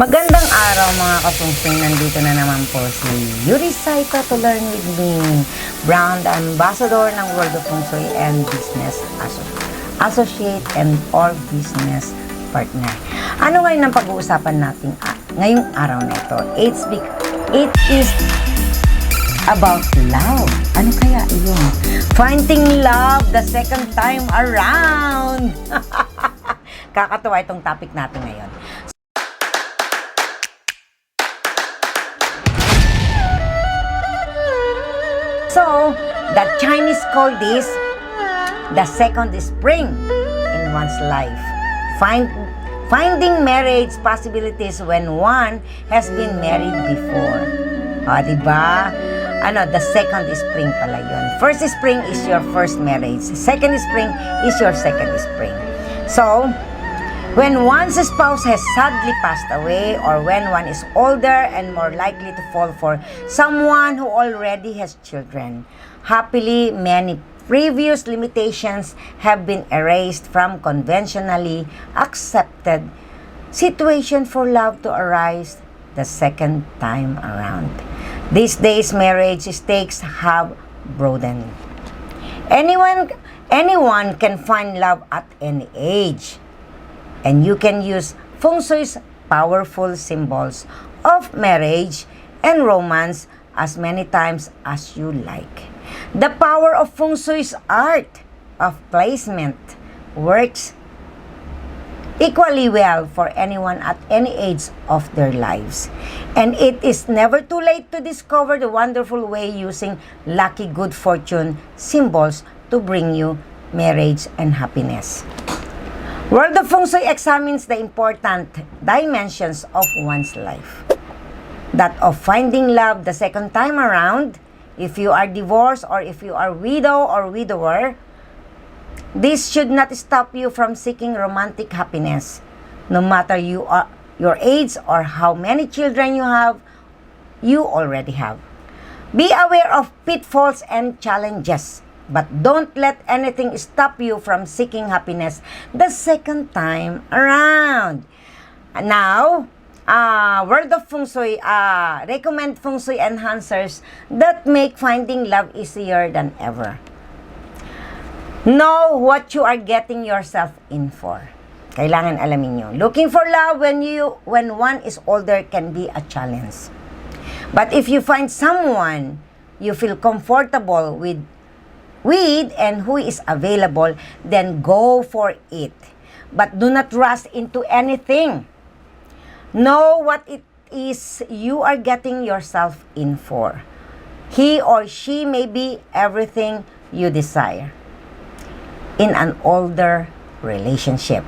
Magandang araw mga kasungsing, nandito na naman po si Yuri Saita to learn with me, brand ambassador ng World of Feng Shui and business associate and or business partner. Ano ngayon ang pag-uusapan natin ngayong araw na ito? It is about love. Ano kaya yun? Finding love the second time around. Kakatuwa itong topic natin ngayon. So, the Chinese call this the second spring in one's life. Finding marriage possibilities when one has been married before. Diba? The second spring pala yun. First spring is your first marriage. Second spring is your second spring. So, when one's spouse has sadly passed away, or when one is older and more likely to fall for someone who already has children, happily many previous limitations have been erased from conventionally accepted situation for love to arise the second time around. These days, marriage stakes have broadened. Anyone can find love at any age. And you can use Feng Shui's powerful symbols of marriage and romance as many times as you like. The power of Feng Shui's art of placement works equally well for anyone at any age of their lives. And it is never too late to discover the wonderful way using lucky good fortune symbols to bring you marriage and happiness. World of Feng Shui examines the important dimensions of one's life. That of finding love the second time around, if you are divorced or if you are widow or widower, this should not stop you from seeking romantic happiness. No matter your age or how many children you already have. Be aware of pitfalls and challenges. But don't let anything stop you from seeking happiness the second time around. Now, World of Feng Shui recommend Feng Shui enhancers that make finding love easier than ever. Know what you are getting yourself in for. Kailangan alamin nyo. Looking for love when one is older can be a challenge. But if you find someone you feel comfortable with and who is available, then go for it. But do not rush into anything. Know what it is you are getting yourself in for. He or she may be everything you desire in an older relationship.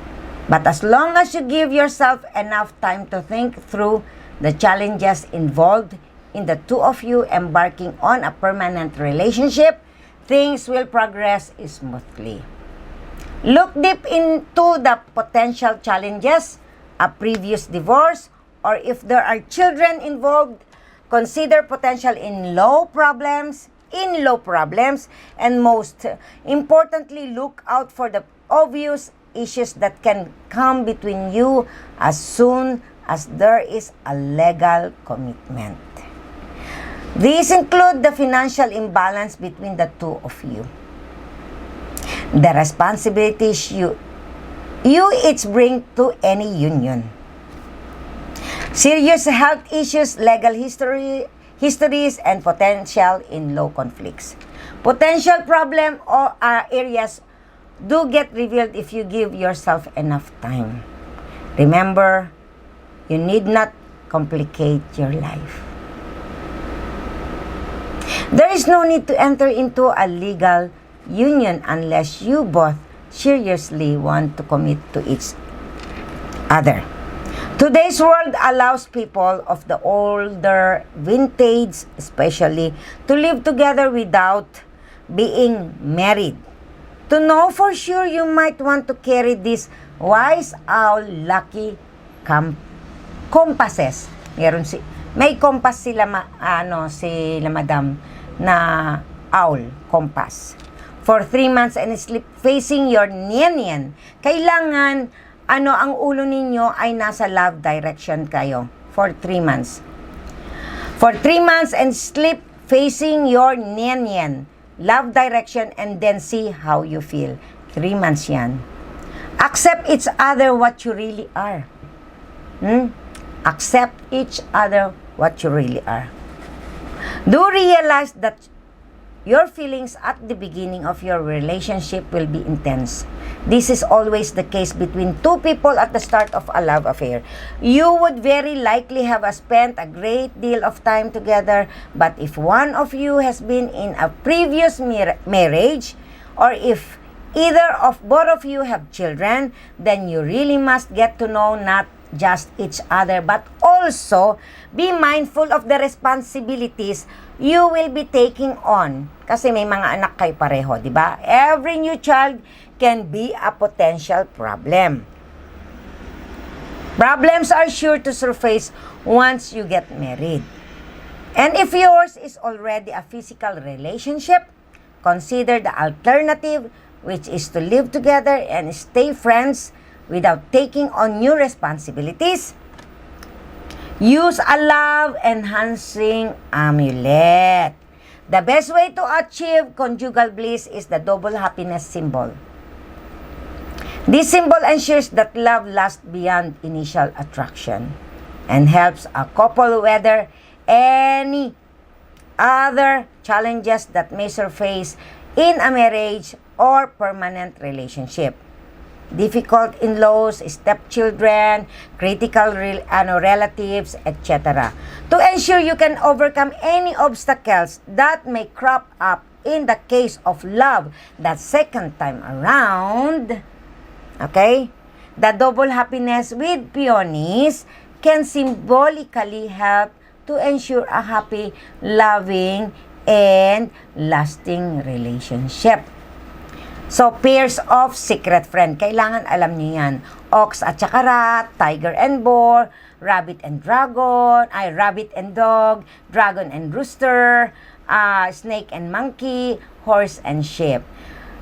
But as long as you give yourself enough time to think through the challenges involved in the two of you embarking on a permanent relationship, things will progress smoothly. Look deep into the potential challenges, a previous divorce, or if there are children involved, consider potential in-law problems, and most importantly, look out for the obvious issues that can come between you as soon as there is a legal commitment. These include the financial imbalance between the two of you, the responsibilities you each bring to any union, serious health issues, legal histories, and potential in-law conflicts. Potential problem or areas do get revealed if you give yourself enough time. Remember, you need not complicate your life. There is no need to enter into a legal union unless you both seriously want to commit to each other. Today's world allows people of the older vintage especially to live together without being married. To know for sure, you might want to carry these wise owl lucky compasses. May compass sila sila madam na owl compass for 3 months and sleep facing your ninyo. Kailangan ang ulo ninyo ay nasa love direction kayo for 3 months. For 3 months and sleep facing your ninyo, love direction, and then see how you feel. 3 months yan. Accept each other what you really are. Accept each other what you really are. Do realize that your feelings at the beginning of your relationship will be intense. This is always the case between two people at the start of a love affair. You would very likely have spent a great deal of time together, but if one of you has been in a previous marriage, or if either of both of you have children, then you really must get to know not just each other, but also be mindful of the responsibilities you will be taking on. Kasi may mga anak kayo pareho, di ba? Every new child can be a potential problem. Problems are sure to surface once you get married. And if yours is already a physical relationship, consider the alternative, which is to live together and stay friends without taking on new responsibilities. Use a love-enhancing amulet. The best way to achieve conjugal bliss is the double happiness symbol. This symbol ensures that love lasts beyond initial attraction and helps a couple weather any other challenges that may surface in a marriage or permanent relationship. Difficult in-laws, stepchildren, critical relatives, etc. To ensure you can overcome any obstacles that may crop up in the case of love that second time around, okay, the double happiness with peonies can symbolically help to ensure a happy, loving, and lasting relationship. So, pairs of secret friend. Kailangan alam niyo yan. Ox at saka rat, tiger and boar, rabbit and dragon, rabbit and dog, dragon and rooster, snake and monkey, horse and sheep.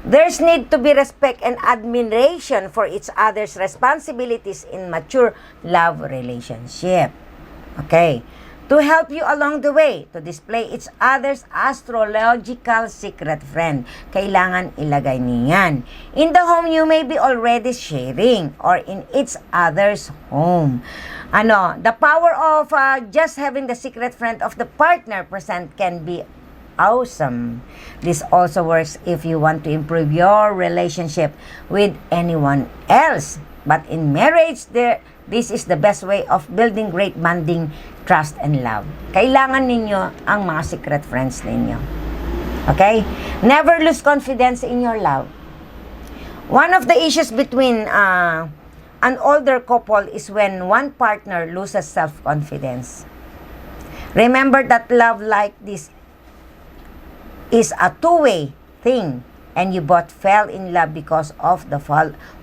There's need to be respect and admiration for each other's responsibilities in mature love relationship. Okay. To help you along the way, to display each other's astrological secret friend, kailangan ilagay niyan. In the home you may be already sharing or in each other's home. The power of just having the secret friend of the partner present can be awesome. This also works if you want to improve your relationship with anyone else. But in marriage, this is the best way of building great bonding, trust, and love. Kailangan ninyo ang mga secret friends ninyo. Okay? Never lose confidence in your love. One of the issues between an older couple is when one partner loses self-confidence. Remember that love like this is a two-way thing, and you both fell in love because of the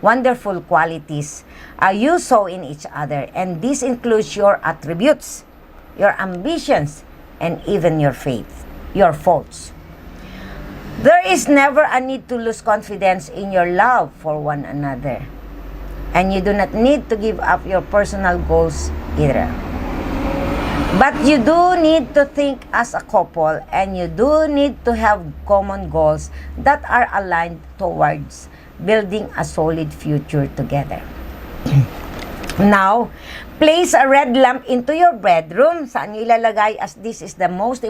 wonderful qualities you saw in each other. And this includes your attributes, your ambitions, and even your faith, your faults. There is never a need to lose confidence in your love for one another. And you do not need to give up your personal goals either. But you do need to think as a couple, and you do need to have common goals that are aligned towards building a solid future together. Now, place a red lamp into your bedroom. Saan nyo ilalagay, as this is the most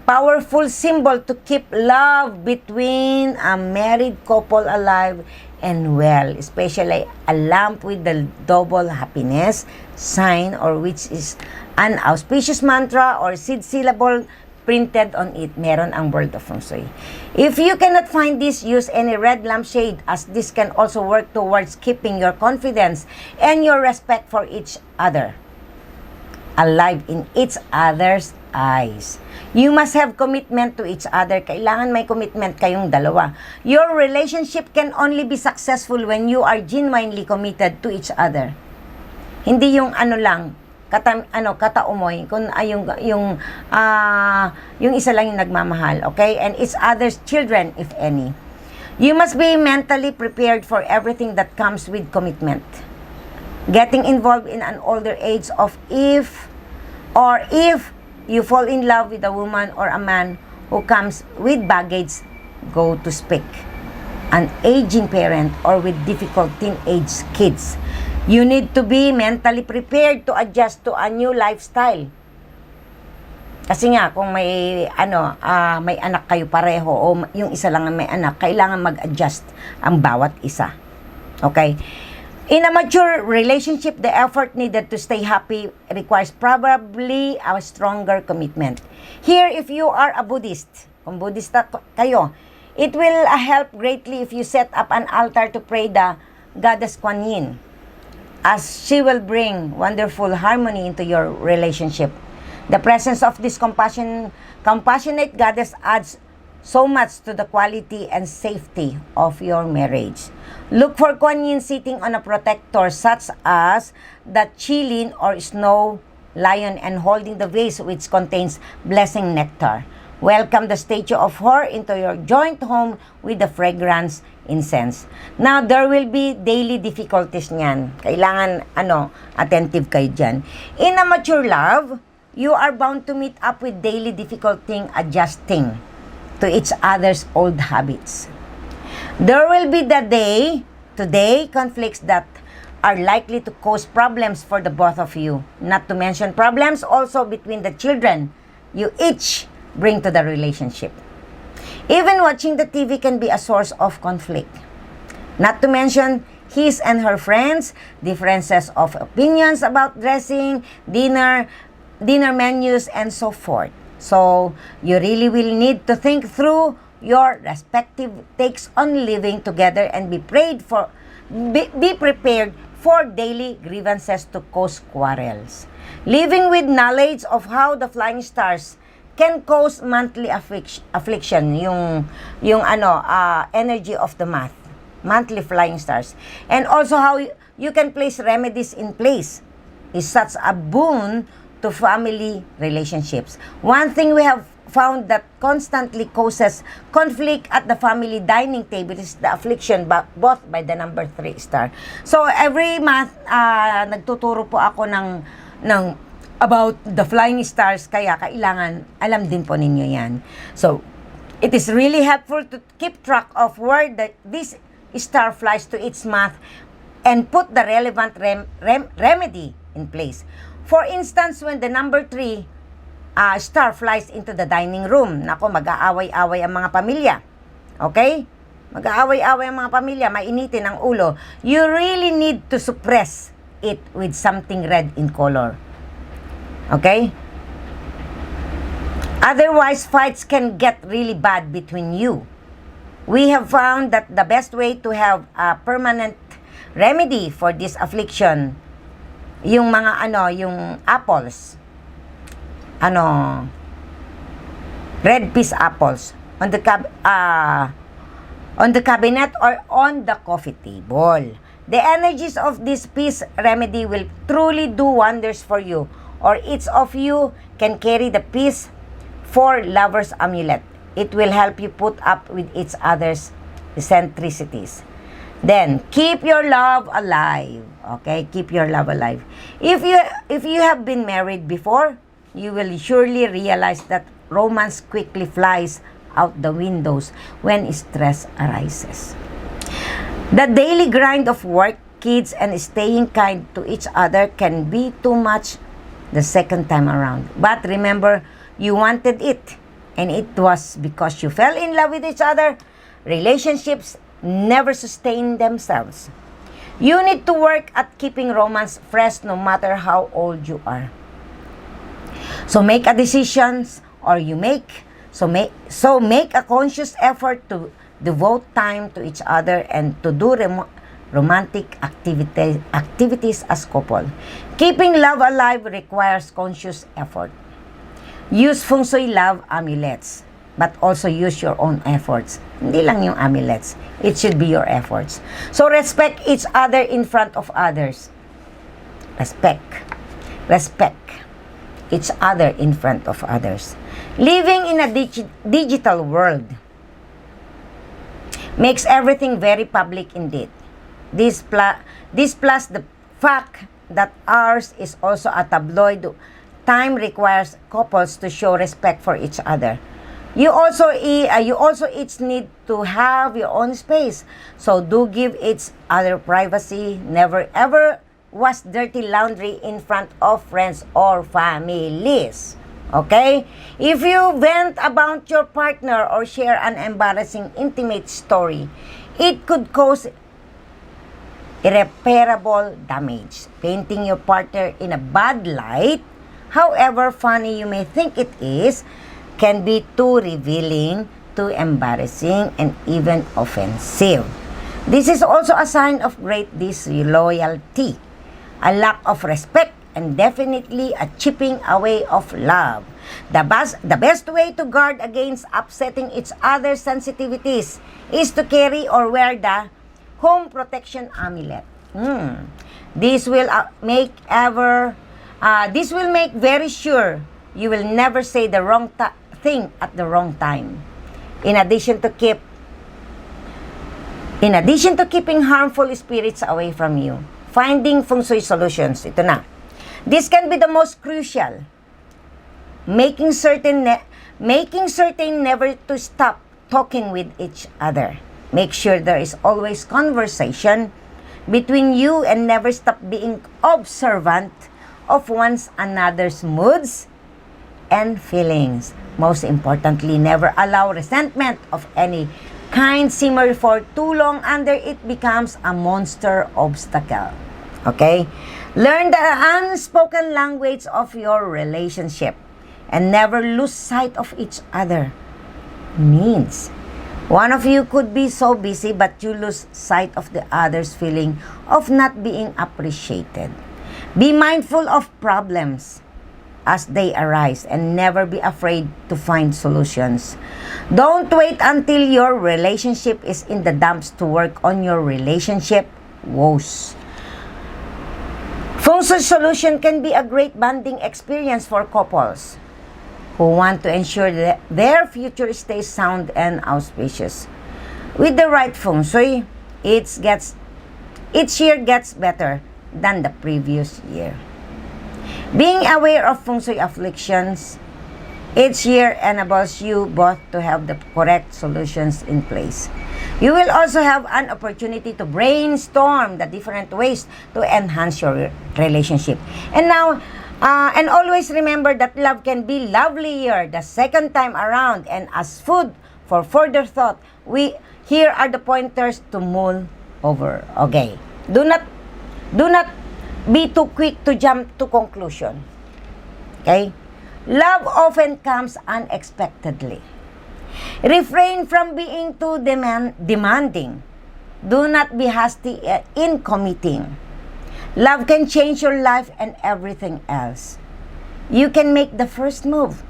powerful symbol to keep love between a married couple alive and well. Especially a lamp with the double happiness sign, or which is an auspicious mantra or seed syllable printed on it. Meron ang word of Feng Shui. If you cannot find this, use any red lampshade, as this can also work towards keeping your confidence and your respect for each other alive in each other's eyes. You must have commitment to each other. Kailangan may commitment kayong dalawa. Your relationship can only be successful when you are genuinely committed to each other. Hindi yung kataumoy, kung yung isa lang yung nagmamahal, okay? And each other's children, if any. You must be mentally prepared for everything that comes with commitment. getting involved in an older age of if you fall in love with a woman or a man who comes with baggage, go to speak. An aging parent or with difficult teenage kids, you need to be mentally prepared to adjust to a new lifestyle. Kasi nga, kung may anak kayo pareho o yung isa lang ang may anak, kailangan mag-adjust ang bawat isa. Okay? In a mature relationship, the effort needed to stay happy requires probably a stronger commitment. Here, if you are a Buddhist, kung Buddhista kayo, it will help greatly if you set up an altar to pray the Goddess Kuan Yin, as she will bring wonderful harmony into your relationship. The presence of this compassionate Goddess adds so much to the quality and safety of your marriage. Look for Kuan Yin sitting on a protector such as the Qilin or snow lion and holding the vase which contains blessing nectar. Welcome the statue of her into your joint home with the fragrance incense. Now, there will be daily difficulties niyan. Kailangan, attentive kayo dyan. In a mature love, you are bound to meet up with daily difficulty adjusting to each other's old habits. There will be today conflicts that are likely to cause problems for the both of you. Not to mention problems also between the children you each bring to the relationship. Even watching the TV can be a source of conflict. Not to mention his and her friends, differences of opinions about dressing, dinner menus, and so forth. So, you really will need to think through your respective takes on living together and be prepared for daily grievances to cause quarrels. Living with knowledge of how the flying stars can cause monthly affliction, yung energy of the monthly flying stars, and also how you can place remedies in place is such a boon to family relationships. One thing we have found that constantly causes conflict at the family dining table is the affliction both by the number 3 star. So every month nagtuturo po ako ng about the flying stars, kaya kailangan alam din po ninyo yan. So it is really helpful to keep track of where this star flies to its month and put the relevant remedy in place. For instance, when the number 3 star flies into the dining room, nako, mag-aaway-away ang mga pamilya. Okay? Mag-aaway-away ang mga pamilya, mainitin ang ulo. You really need to suppress it with something red in color. Okay? Otherwise, fights can get really bad between you. We have found that the best way to have a permanent remedy for this affliction, yung mga yung apples, red peas apples on the cabinet or on the coffee table. The energies of this peace remedy will truly do wonders for you, or each of you can carry the peace for lovers amulet. It will help you put up with each other's eccentricities. Then, keep your love alive. Okay? Keep your love alive. If you have been married before, you will surely realize that romance quickly flies out the windows when stress arises. The daily grind of work, kids, and staying kind to each other can be too much the second time around. But remember, you wanted it, and it was because you fell in love with each other. Relationships never sustain themselves. You need to work at keeping romance fresh no matter how old you are. So make a decision, make a conscious effort to devote time to each other and to do romantic activities as couple. Keeping love alive requires conscious effort. Use Feng Shui love amulets, but also use your own efforts. Hindi lang yung amulets. It should be your efforts. So respect each other in front of others. Respect each other in front of others. Living in a digital world makes everything very public indeed. This plus the fact that ours is also a tabloid time requires couples to show respect for each other. You also each need to have your own space. So do give each other privacy. Never ever wash dirty laundry in front of friends or families. Okay? If you vent about your partner or share an embarrassing intimate story, it could cause irreparable damage, painting your partner in a bad light. However funny you may think it is, can be too revealing, too embarrassing, and even offensive. This is also a sign of great disloyalty, a lack of respect, and definitely a chipping away of love. The best way to guard against upsetting each other's sensitivities is to carry or wear the home protection amulet. This will make very sure you will never say the wrong thing at the wrong time. In addition to keeping harmful spirits away from you, finding Feng Shui solutions. Ito na. This can be the most crucial. Making certain never to stop talking with each other. Make sure there is always conversation between you and never stop being observant of one another's moods and feelings. Most importantly, never allow resentment of any kind simmer for too long under it becomes a monster obstacle. Okay? Learn the unspoken language of your relationship and never lose sight of each other. Means one of you could be so busy but you lose sight of the other's feeling of not being appreciated. Be mindful of problems as they arise and never be afraid to find solutions. Don't wait until your relationship is in the dumps to work on your relationship woes. Feng Shui solution can be a great bonding experience for couples who want to ensure that their future stays sound and auspicious. With the right Feng Shui, each year gets better than the previous year. Being aware of Feng Shui afflictions each year enables you both to have the correct solutions in place. You will also have an opportunity to brainstorm the different ways to enhance your relationship. And now, and always remember that love can be lovelier the second time around. And as food for further thought, here are the pointers to mull over. Okay, do not be too quick to jump to conclusion. Okay? Love often comes unexpectedly. Refrain from being too demanding. Do not be hasty in committing. Love can change your life and everything else. You can make the first move.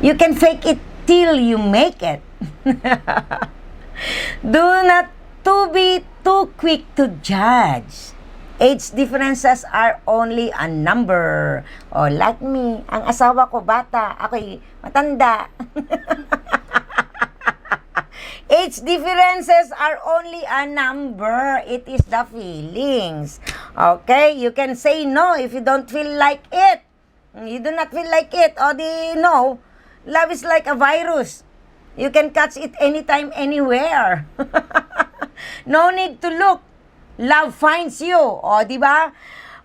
You can fake it till you make it. Do not to be too quick to judge. Age differences are only a number. Oh, like me, ang asawa ko bata, ako'y matanda. Age differences are only a number. It is the feelings. Okay? You can say no if you don't feel like it. You do not feel like it. O di no. Love is like a virus. You can catch it anytime, anywhere. No need to look. Love finds you. O, di ba?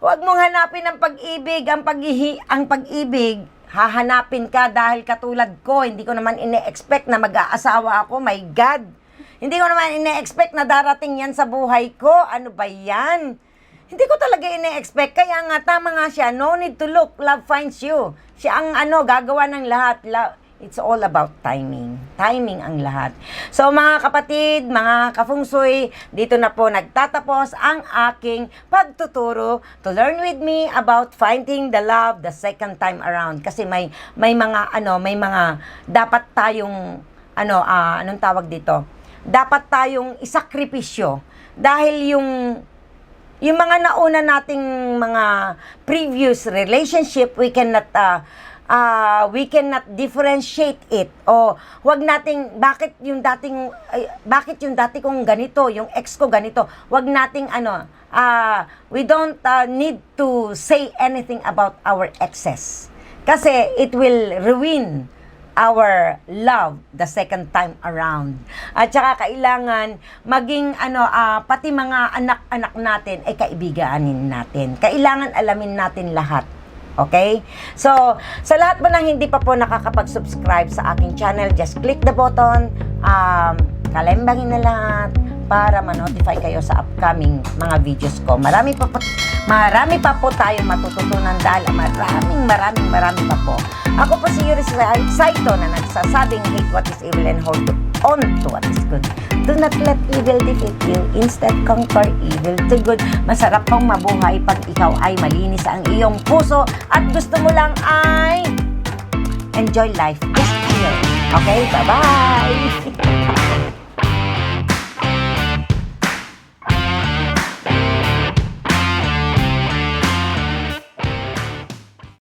Huwag mong hanapin ang pag-ibig. Ang pag-ibig, hahanapin ka dahil katulad ko, hindi ko naman ine-expect na mag-aasawa ako. My God! Hindi ko naman ine-expect na darating yan sa buhay ko. Ano ba yan? Hindi ko talaga ine-expect. Kaya nga, tama nga siya. No need to look. Love finds you. Siya ang gagawa ng lahat. It's all about timing. Timing ang lahat. So mga kapatid, mga ka-Feng Shui, dito na po nagtatapos ang aking pagtuturo to learn with me about finding the love the second time around. Kasi may mga dapat tayong anong tawag dito? Dapat tayong isakripisyo dahil yung mga nauna nating mga previous relationship, we cannot differentiate it. O wag nating bakit yung dati kong ganito, yung ex ko ganito. Wag nating we don't need to say anything about our exes. Kasi it will ruin our love the second time around. At saka kailangan maging pati mga anak-anak natin ay kaibiganin natin. Kailangan alamin natin lahat. Okay? So, sa lahat po ng hindi pa po nakakapag-subscribe sa aking channel, just click the button, kalembangin na lahat para ma-notify kayo sa upcoming mga videos ko. Marami pa po tayong matututunan dahil maraming pa po. Ako po si Yuri Saito na nagsasabing hate what is evil and hold on to what is good. Do not let evil defeat you. Instead, conquer evil to good. Masarap pong mabuhay pag ikaw ay malinis ang iyong puso at gusto mo lang ay enjoy life. Just chill. Okay? Bye-bye!